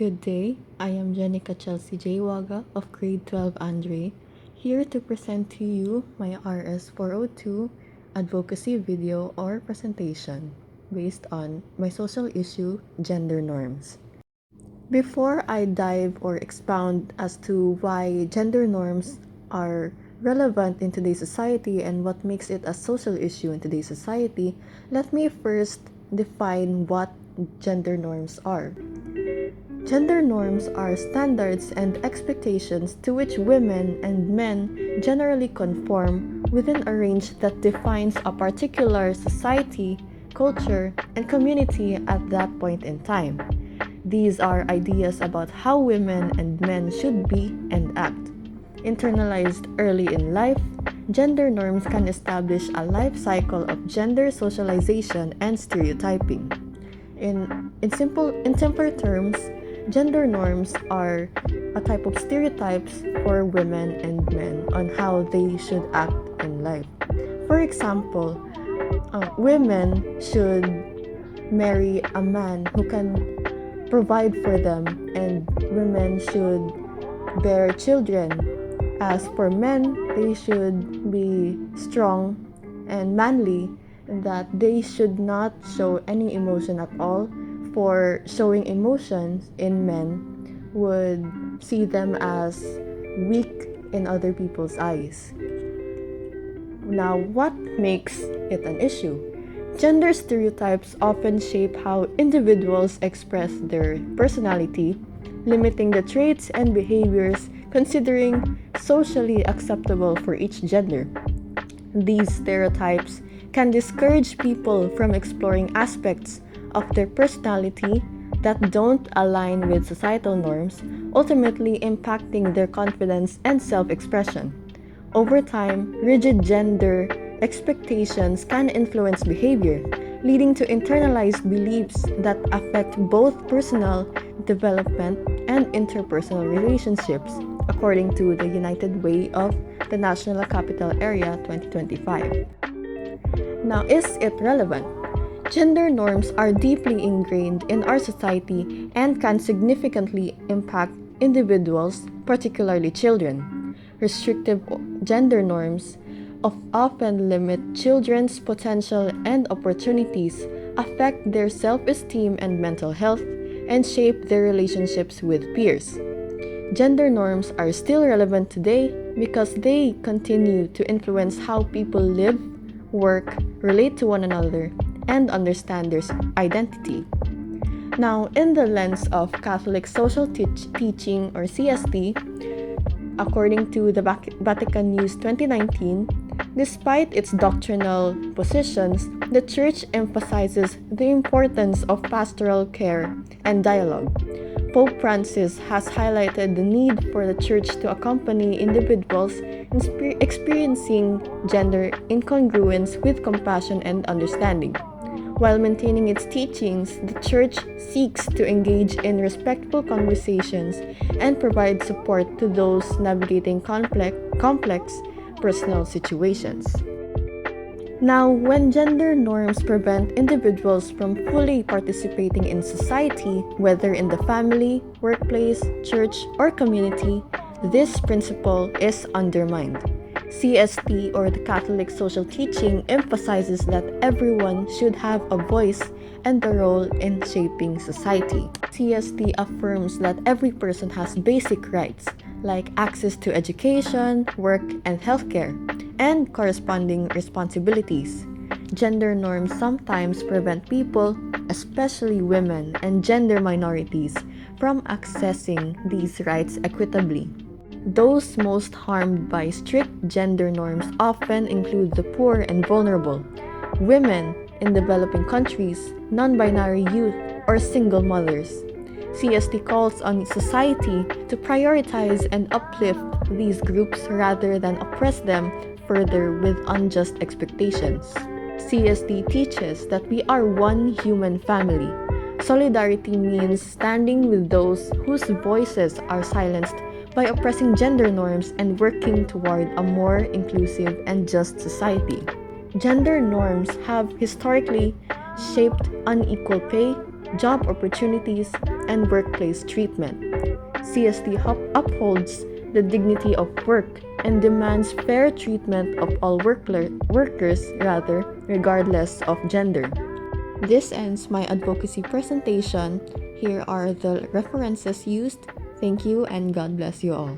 Good day, I am Jenica Waga of grade 12 Andre, here to present to you my RS 402 advocacy video or presentation based on my social issue, gender norms. Before I dive or expound as to why gender norms are relevant in today's society and what makes it a social issue in today's society, let me first define what gender norms are. Gender norms are standards and expectations to which women and men generally conform within a range that defines a particular society, culture, and community at that point in time. These are ideas about how women and men should be and act. Internalized early in life, gender norms can establish a life cycle of gender socialization and stereotyping. In simpler terms, gender norms are a type of stereotypes for women and men on how they should act in life. For example, women should marry a man who can provide for them, and women should bear children. As for men, they should be strong and manly, and that they should not show any emotion at all, for showing emotions in men would see them as weak in other people's eyes. Now, what makes it an issue? Gender stereotypes often shape how individuals express their personality, limiting the traits and behaviors considering socially acceptable for each gender. These stereotypes can discourage people from exploring aspects of their personality that don't align with societal norms, ultimately impacting their confidence and self-expression. Over time, rigid gender expectations can influence behavior, leading to internalized beliefs that affect both personal development and interpersonal relationships, according to the United Way of the National Capital Area 2025. Now, is it relevant? Gender norms are deeply ingrained in our society and can significantly impact individuals, particularly children. Restrictive gender norms often limit children's potential and opportunities, affect their self-esteem and mental health, and shape their relationships with peers. Gender norms are still relevant today because they continue to influence how people live, work, relate to one another, and understand their identity. Now, in the lens of Catholic social teaching or CST, according to the Vatican News 2019, despite its doctrinal positions, the Church emphasizes the importance of pastoral care and dialogue. Pope Francis has highlighted the need for the Church to accompany individuals experiencing gender incongruence with compassion and understanding. While maintaining its teachings, the Church seeks to engage in respectful conversations and provide support to those navigating complex personal situations. Now, when gender norms prevent individuals from fully participating in society, whether in the family, workplace, church, or community, this principle is undermined. CST, or the Catholic social teaching, emphasizes that everyone should have a voice and a role in shaping society. CST affirms that every person has basic rights, like access to education, work, and healthcare, and corresponding responsibilities. Gender norms sometimes prevent people, especially women and gender minorities, from accessing these rights equitably. Those most harmed by strict gender norms often include the poor and vulnerable, women in developing countries, non-binary youth, or single mothers. CST calls on society to prioritize and uplift these groups rather than oppress them further with unjust expectations. CST teaches that we are one human family. Solidarity means standing with those whose voices are silenced by oppressing gender norms and working toward a more inclusive and just society. Gender norms have historically shaped unequal pay, job opportunities, and workplace treatment. CST upholds the dignity of work and demands fair treatment of all workers, regardless of gender. This ends my advocacy presentation. Here are the references used. Thank you and God bless you all.